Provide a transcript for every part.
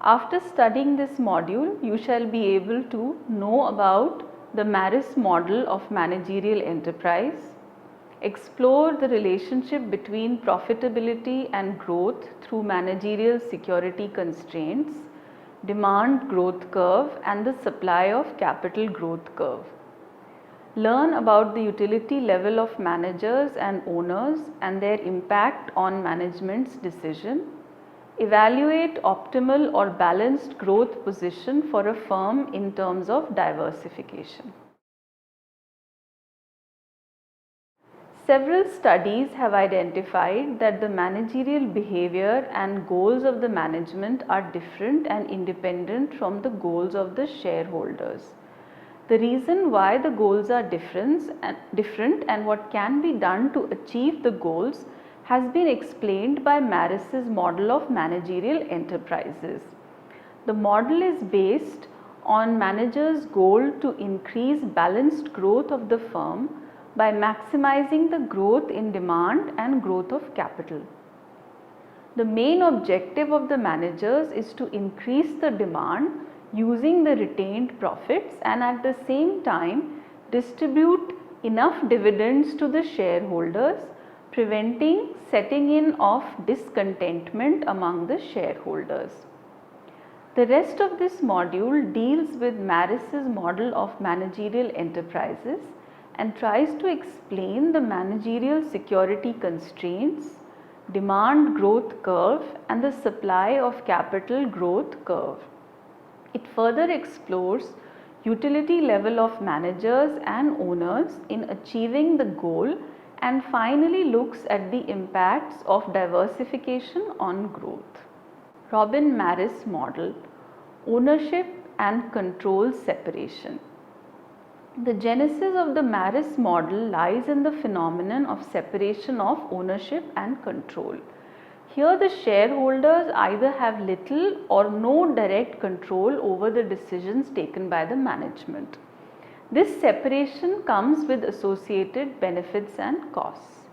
After studying this module, you shall be able to know about the Marris model of managerial enterprise, explore the relationship between profitability and growth through managerial security constraints, demand growth curve and the supply of capital growth curve. Learn about the utility level of managers and owners and their impact on management's decision. Evaluate optimal or balanced growth position for a firm in terms of diversification. Several studies have identified that the managerial behavior and goals of the management are different and independent from the goals of the shareholders. The reason why the goals are different and what can be done to achieve the goals has been explained by Marris's model of managerial enterprises. The model is based on managers' goal to increase balanced growth of the firm by maximizing the growth in demand and growth of capital. The main objective of the managers is to increase the demand using the retained profits and at the same time distribute enough dividends to the shareholders, preventing setting in of discontentment among the shareholders. The rest of this module deals with Marris's model of managerial enterprises and tries to explain the managerial security constraints, demand growth curve and the supply of capital growth curve. It further explores utility level of managers and owners in achieving the goal and finally looks at the impacts of diversification on growth. Robin Marris model, ownership and control separation. The genesis of the Marris model lies in the phenomenon of separation of ownership and control. Here the shareholders either have little or no direct control over the decisions taken by the management. This separation comes with associated benefits and costs.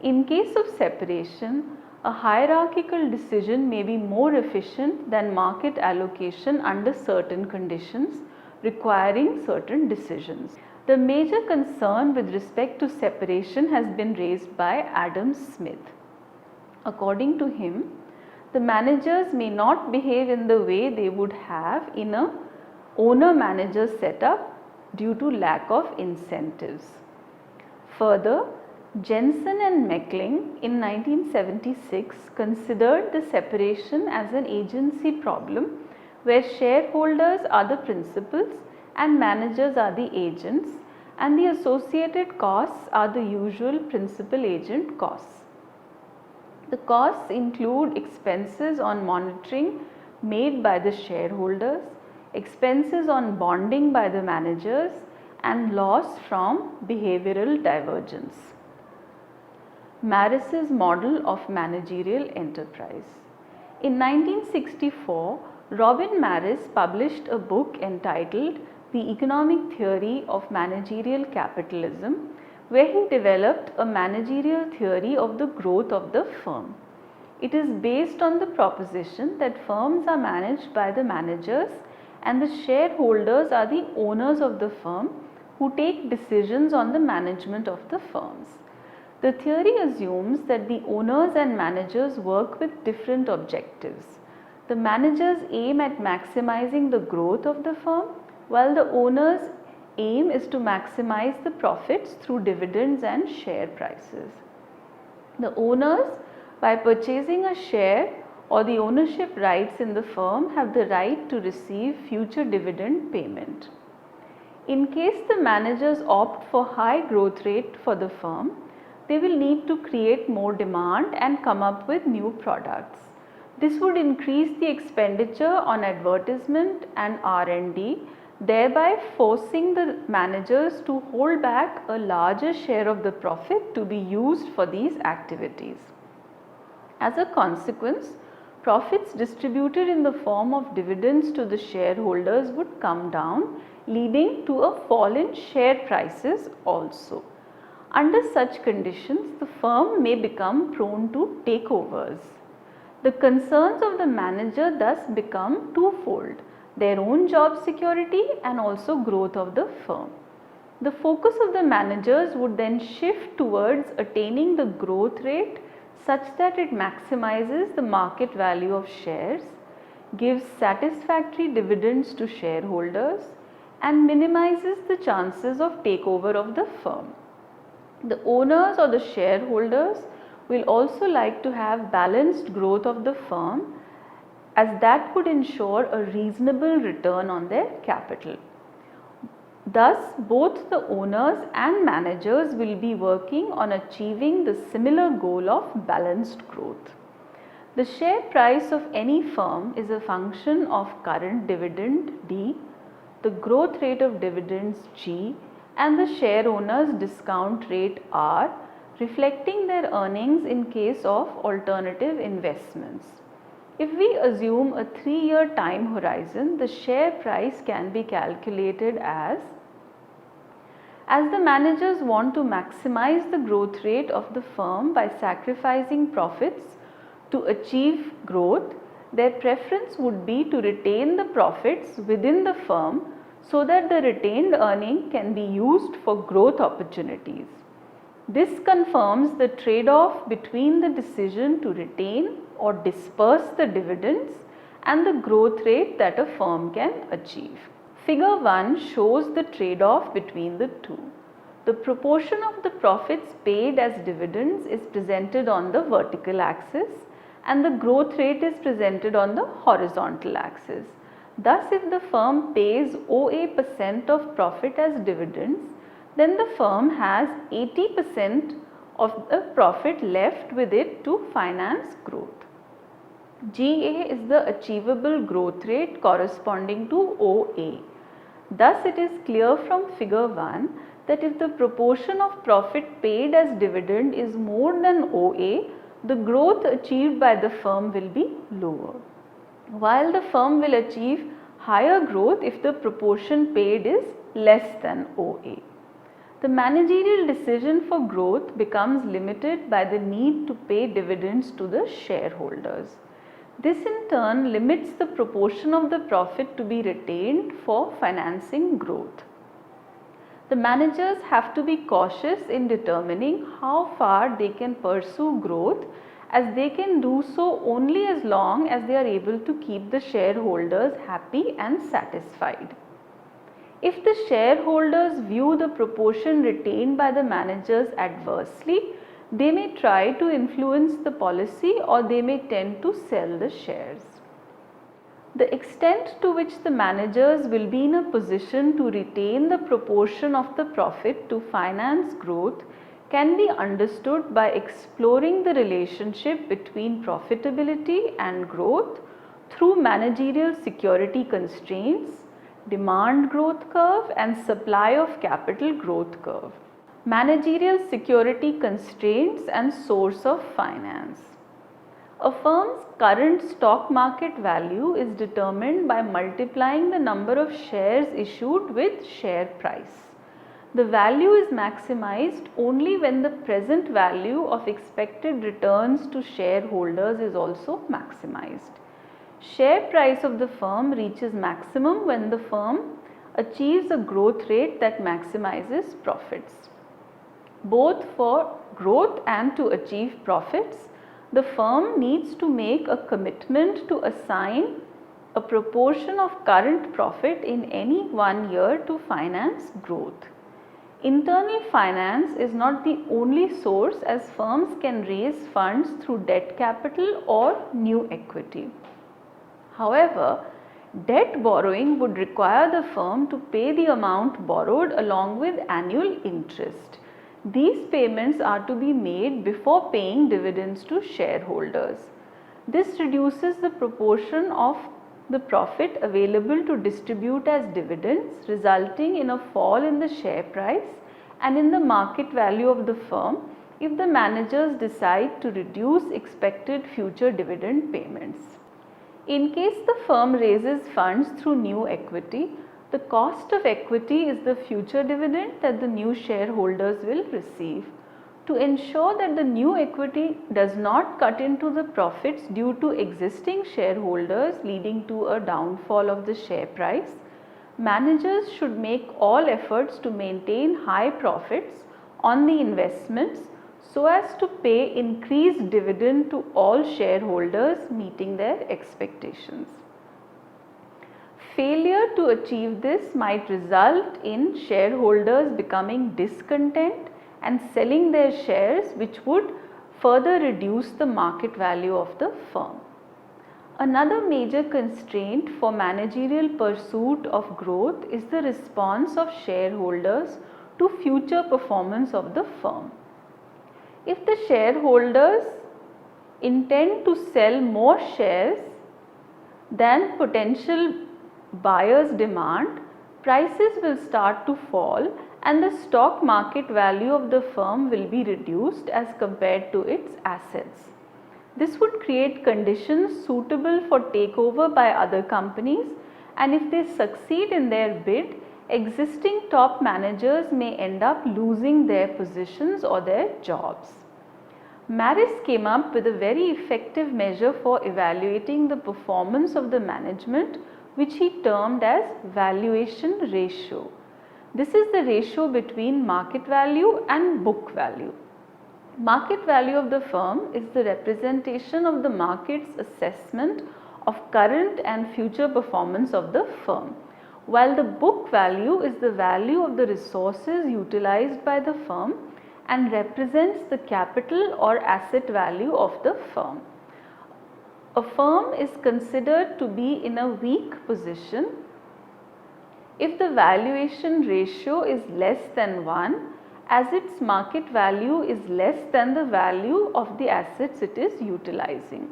In case of separation, a hierarchical decision may be more efficient than market allocation under certain conditions, requiring certain decisions. The major concern with respect to separation has been raised by Adam Smith. According to him, the managers may not behave in the way they would have in a owner-manager setup due to lack of incentives. Further, Jensen and Meckling in 1976 considered the separation as an agency problem where shareholders are the principals and managers are the agents and the associated costs are the usual principal agent costs. The costs include expenses on monitoring made by the shareholders, expenses on bonding by the managers and loss from behavioral divergence. Marris's model of managerial enterprise. In 1964, Robin Marris published a book entitled The Economic Theory of Managerial Capitalism, where he developed a managerial theory of the growth of the firm. It is based on the proposition that firms are managed by the managers and the shareholders are the owners of the firm who take decisions on the management of the firms. The theory assumes that the owners and managers work with different objectives. The managers aim at maximizing the growth of the firm, while the owners' aim is to maximize the profits through dividends and share prices. The owners, by purchasing a share or the ownership rights in the firm, have the right to receive future dividend payment. In case the managers opt for high growth rate for the firm, they will need to create more demand and come up with new products. This would increase the expenditure on advertisement and R&D, thereby forcing the managers to hold back a larger share of the profit to be used for these activities. As a consequence, profits distributed in the form of dividends to the shareholders would come down, leading to a fall in share prices also. Under such conditions, the firm may become prone to takeovers. The concerns of the manager thus become twofold: their own job security and also growth of the firm. The focus of the managers would then shift towards attaining the growth rate such that it maximizes the market value of shares, gives satisfactory dividends to shareholders, and minimizes the chances of takeover of the firm. The owners or the shareholders will also like to have balanced growth of the firm, as that would ensure a reasonable return on their capital. Thus, both the owners and managers will be working on achieving the similar goal of balanced growth. The share price of any firm is a function of current dividend D, the growth rate of dividends G, and the share owners discount rate R, reflecting their earnings in case of alternative investments. If we assume a 3-year time horizon, the share price can be calculated as the managers want to maximize the growth rate of the firm by sacrificing profits to achieve growth, their preference would be to retain the profits within the firm so that the retained earning can be used for growth opportunities. This confirms the trade-off between the decision to retain or disperse the dividends and the growth rate that a firm can achieve. Figure 1 shows the trade-off between the two. The proportion of the profits paid as dividends is presented on the vertical axis and the growth rate is presented on the horizontal axis. Thus, if the firm pays OA% of profit as dividends, then the firm has 80% of the profit left with it to finance growth. GA is the achievable growth rate corresponding to OA. Thus, it is clear from figure 1 that if the proportion of profit paid as dividend is more than OA, the growth achieved by the firm will be lower, while the firm will achieve higher growth if the proportion paid is less than OA. The managerial decision for growth becomes limited by the need to pay dividends to the shareholders. This in turn limits the proportion of the profit to be retained for financing growth. The managers have to be cautious in determining how far they can pursue growth, as they can do so only as long as they are able to keep the shareholders happy and satisfied. If the shareholders view the proportion retained by the managers adversely, they may try to influence the policy or they may tend to sell the shares. The extent to which the managers will be in a position to retain the proportion of the profit to finance growth can be understood by exploring the relationship between profitability and growth through managerial security constraints, demand growth curve and supply of capital growth curve. Managerial security constraints and source of finance. A firm's current stock market value is determined by multiplying the number of shares issued with share price. The value is maximized only when the present value of expected returns to shareholders is also maximized. Share price of the firm reaches maximum when the firm achieves a growth rate that maximizes profits. Both for growth and to achieve profits, the firm needs to make a commitment to assign a proportion of current profit in any one year to finance growth. Internal finance is not the only source, as firms can raise funds through debt capital or new equity. However, debt borrowing would require the firm to pay the amount borrowed along with annual interest. These payments are to be made before paying dividends to shareholders. This reduces the proportion of the profit available to distribute as dividends, resulting in a fall in the share price and in the market value of the firm if the managers decide to reduce expected future dividend payments. In case the firm raises funds through new equity, the cost of equity is the future dividend that the new shareholders will receive. To ensure that the new equity does not cut into the profits due to existing shareholders, leading to a downfall of the share price, managers should make all efforts to maintain high profits on the investments so as to pay increased dividend to all shareholders, meeting their expectations. Failure to achieve this might result in shareholders becoming discontent and selling their shares, which would further reduce the market value of the firm. Another major constraint for managerial pursuit of growth is the response of shareholders to future performance of the firm. If the shareholders intend to sell more shares than potential buyers demand, prices will start to fall and the stock market value of the firm will be reduced as compared to its assets. This would create conditions suitable for takeover by other companies, and if they succeed in their bid, existing top managers may end up losing their positions or their jobs. Marris came up with a very effective measure for evaluating the performance of the management, which he termed as valuation ratio. This is the ratio between market value and book value. Market value of the firm is the representation of the market's assessment of current and future performance of the firm, while the book value is the value of the resources utilized by the firm and represents the capital or asset value of the firm. A firm is considered to be in a weak position if the valuation ratio is less than 1, as its market value is less than the value of the assets it is utilizing.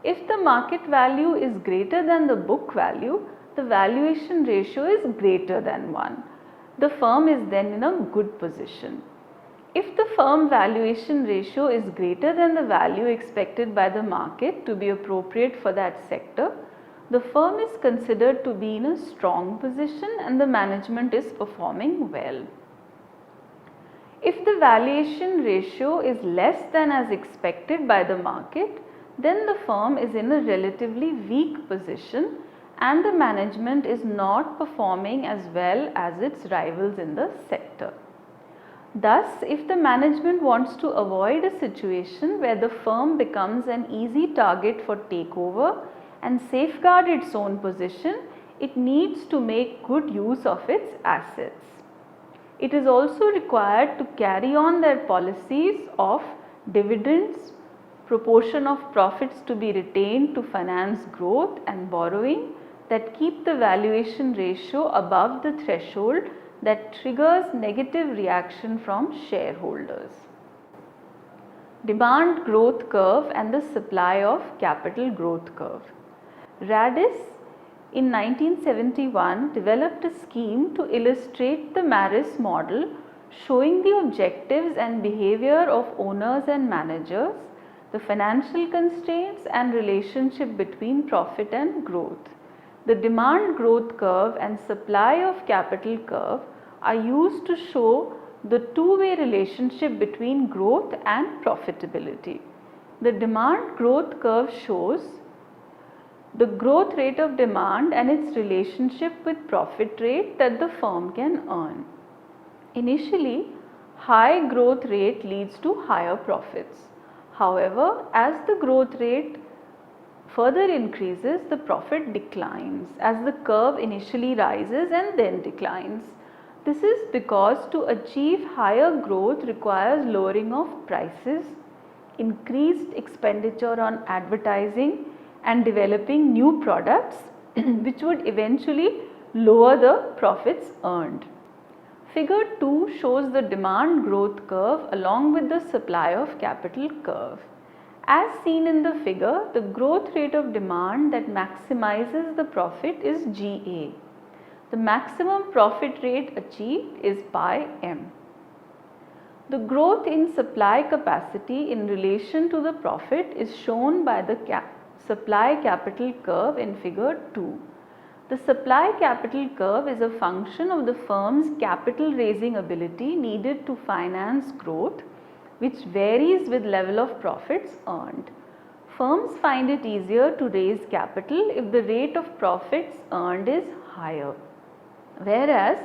If the market value is greater than the book value, the valuation ratio is greater than 1. The firm is then in a good position. If the firm valuation ratio is greater than the value expected by the market to be appropriate for that sector, the firm is considered to be in a strong position and the management is performing well. If the valuation ratio is less than as expected by the market, then the firm is in a relatively weak position and the management is not performing as well as its rivals in the sector. Thus, if the management wants to avoid a situation where the firm becomes an easy target for takeover and safeguard its own position, it needs to make good use of its assets. It is also required to carry on their policies of dividends, proportion of profits to be retained to finance growth and borrowing that keep the valuation ratio above the threshold that triggers negative reaction from shareholders. Demand growth curve and the supply of capital growth curve. Radis in 1971 developed a scheme to illustrate the Marris model showing the objectives and behavior of owners and managers, the financial constraints and relationship between profit and growth. The demand growth curve and supply of capital curve are used to show the two-way relationship between growth and profitability. The demand growth curve shows the growth rate of demand and its relationship with profit rate that the firm can earn. Initially, high growth rate leads to higher profits. However, as the growth rate further increases, the profit declines as the curve initially rises and then declines. This is because to achieve higher growth requires lowering of prices, increased expenditure on advertising and developing new products which would eventually lower the profits earned. Figure 2 shows the demand growth curve along with the supply of capital curve. As seen in the figure, the growth rate of demand that maximizes the profit is GA. The maximum profit rate achieved is pi m. The growth in supply capacity in relation to the profit is shown by the supply capital curve in figure 2. The supply capital curve is a function of the firm's capital raising ability needed to finance growth, which varies with level of profits earned. Firms find it easier to raise capital if the rate of profits earned is higher, whereas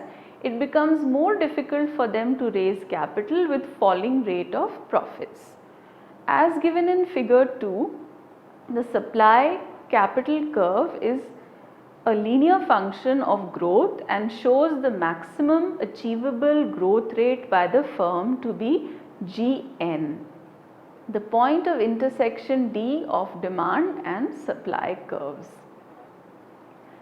it becomes more difficult for them to raise capital with falling rate of profits. As given in figure 2, the supply capital curve is a linear function of growth and shows the maximum achievable growth rate by the firm to be Gn, the point of intersection D of demand and supply curves.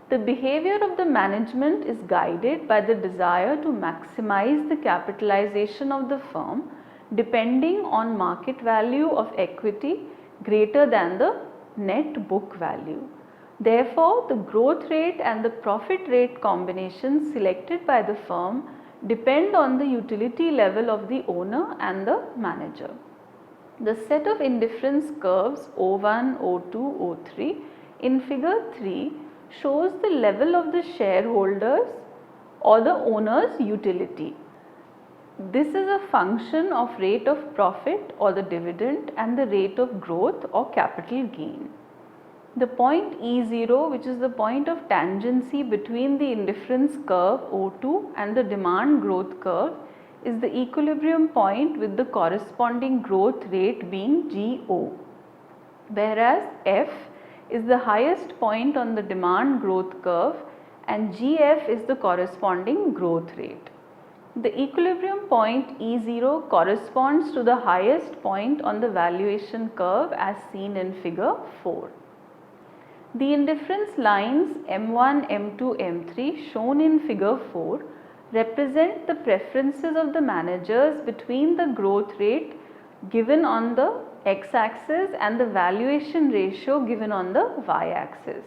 The behavior of the management is guided by the desire to maximize the capitalization of the firm depending on market value of equity greater than the net book value. Therefore, the growth rate and the profit rate combinations selected by the firm depend on the utility level of the owner and the manager. The set of indifference curves O1, O2, O3 in figure 3 shows the level of the shareholders or the owner's utility. This is a function of rate of profit or the dividend and the rate of growth or capital gain. The point E0, which is the point of tangency between the indifference curve O2 and the demand growth curve, is the equilibrium point with the corresponding growth rate being GO, whereas F is the highest point on the demand growth curve and GF is the corresponding growth rate. The equilibrium point E0 corresponds to the highest point on the valuation curve as seen in figure 4. The indifference lines M1, M2, M3 shown in figure 4 represent the preferences of the managers between the growth rate given on the x-axis and the valuation ratio given on the y-axis.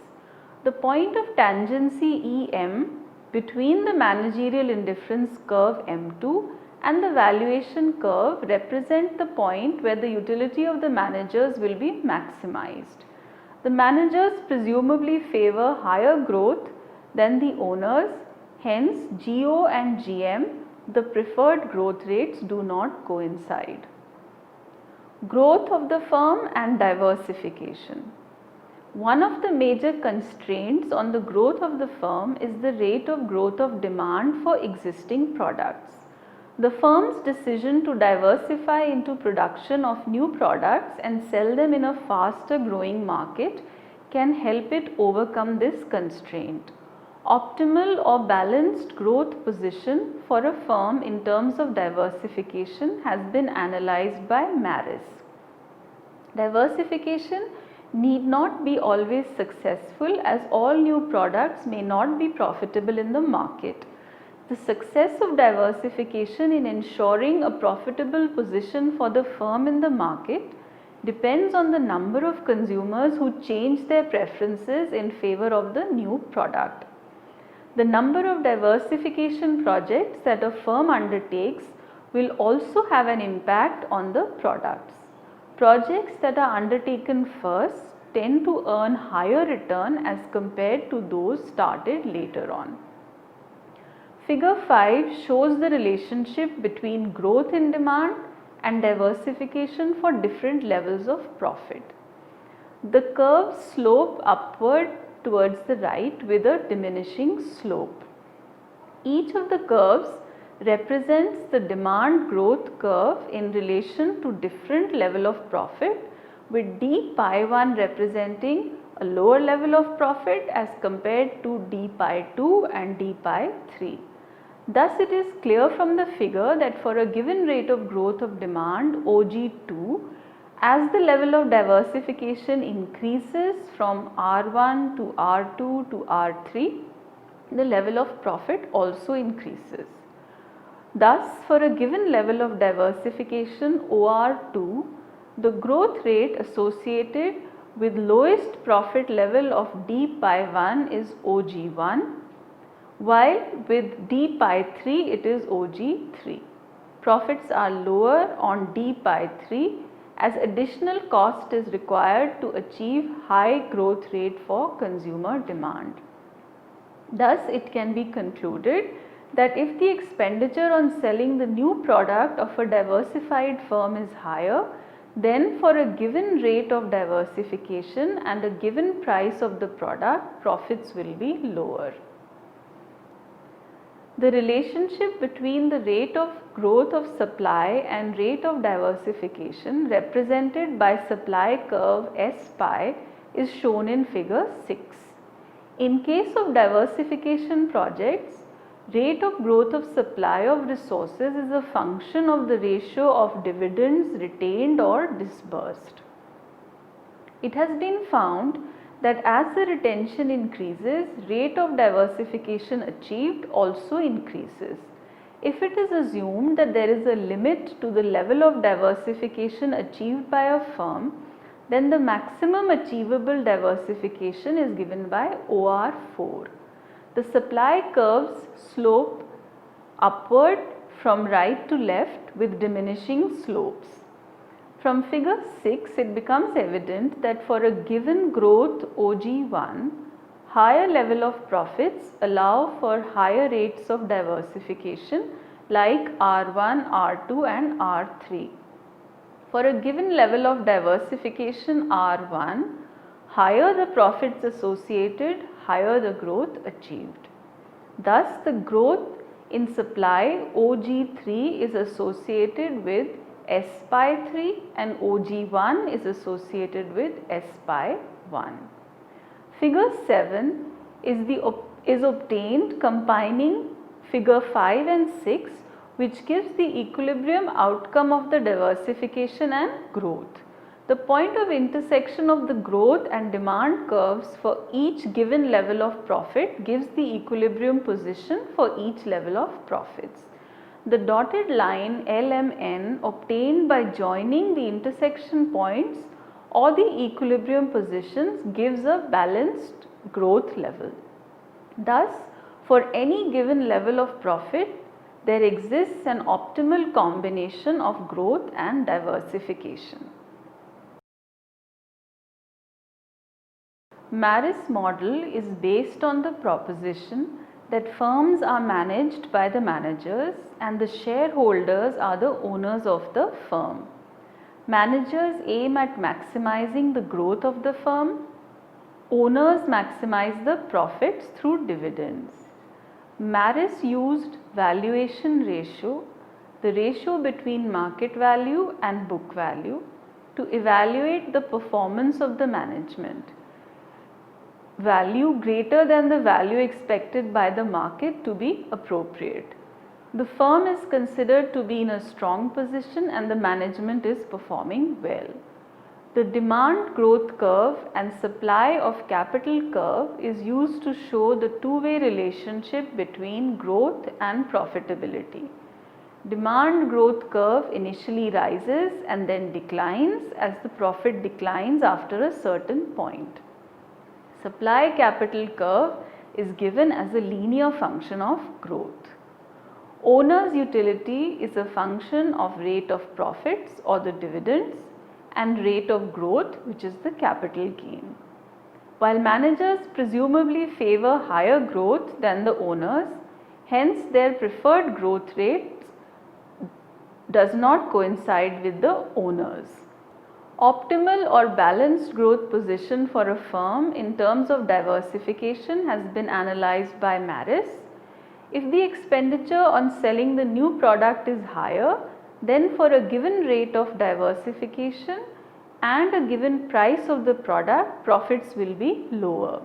The point of tangency EM between the managerial indifference curve M2 and the valuation curve represent the point where the utility of the managers will be maximized. The managers presumably favor higher growth than the owners, hence GO and GM, the preferred growth rates, do not coincide. Growth of the firm and diversification. One of the major constraints on the growth of the firm is the rate of growth of demand for existing products. The firm's decision to diversify into production of new products and sell them in a faster growing market can help it overcome this constraint. Optimal or balanced growth position for a firm in terms of diversification has been analyzed by Marris. Diversification need not be always successful as all new products may not be profitable in the market. The success of diversification in ensuring a profitable position for the firm in the market depends on the number of consumers who change their preferences in favor of the new product. The number of diversification projects that a firm undertakes will also have an impact on the products. Projects that are undertaken first tend to earn higher return as compared to those started later on. Figure 5 shows the relationship between growth in demand and diversification for different levels of profit. The curves slope upward towards the right with a diminishing slope. Each of the curves represents the demand growth curve in relation to different level of profit, with d pi 1 representing a lower level of profit as compared to d pi 2 and d pi 3. Thus, it is clear from the figure that for a given rate of growth of demand OG2, as the level of diversification increases from R1 to R2 to R3, the level of profit also increases. Thus, for a given level of diversification OR2, the growth rate associated with lowest profit level of d pi 1 is OG1, while with d pi 3 it is OG3. Profits are lower on d pi 3 as additional cost is required to achieve high growth rate for consumer demand. Thus, it can be concluded that if the expenditure on selling the new product of a diversified firm is higher, then for a given rate of diversification and a given price of the product, profits will be lower. The relationship between the rate of growth of supply and rate of diversification represented by supply curve S pi is shown in figure 6. In case of diversification projects, rate of growth of supply of resources is a function of the ratio of dividends retained or disbursed. It has been found that as the retention increases, rate of diversification achieved also increases. If it is assumed that there is a limit to the level of diversification achieved by a firm, then the maximum achievable diversification is given by OR4. The supply curves slope upward from right to left with diminishing slopes. From figure 6, it becomes evident that for a given growth OG1, higher level of profits allow for higher rates of diversification like R1, R2 and R3. For a given level of diversification R1, higher the profits associated, higher the growth achieved. Thus, the growth in supply OG3 is associated with S pi 3 and OG1 is associated with S pi 1. Figure 7 is obtained combining figure 5 and 6, which gives the equilibrium outcome of the diversification and growth. The point of intersection of the growth and demand curves for each given level of profit gives the equilibrium position for each level of profits. The dotted line LMN obtained by joining the intersection points or the equilibrium positions gives a balanced growth level. Thus, for any given level of profit, there exists an optimal combination of growth and diversification. Marris model is based on the proposition that firms are managed by the managers and the shareholders are the owners of the firm. Managers aim at maximizing the growth of the firm. Owners maximize the profits through dividends. Marris used valuation ratio, the ratio between market value and book value, to evaluate the performance of the management. Value greater than the value expected by the market to be appropriate. The firm is considered to be in a strong position and the management is performing well. The demand growth curve and supply of capital curve is used to show the two-way relationship between growth and profitability. Demand growth curve initially rises and then declines as the profit declines after a certain point. Supply capital curve is given as a linear function of growth. Owner's utility is a function of rate of profits or the dividends and rate of growth, which is the capital gain. While managers presumably favor higher growth than the owners, hence their preferred growth rate does not coincide with the owners. Optimal or balanced growth position for a firm in terms of diversification has been analyzed by Marris. If the expenditure on selling the new product is higher, then for a given rate of diversification and a given price of the product, profits will be lower.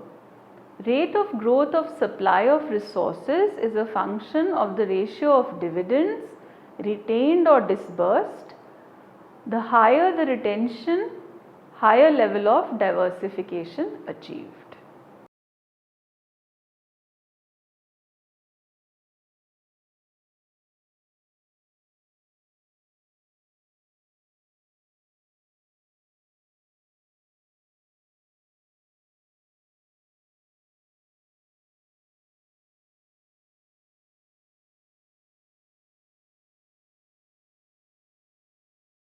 Rate of growth of supply of resources is a function of the ratio of dividends retained or disbursed. The higher the retention, higher level of diversification achieved.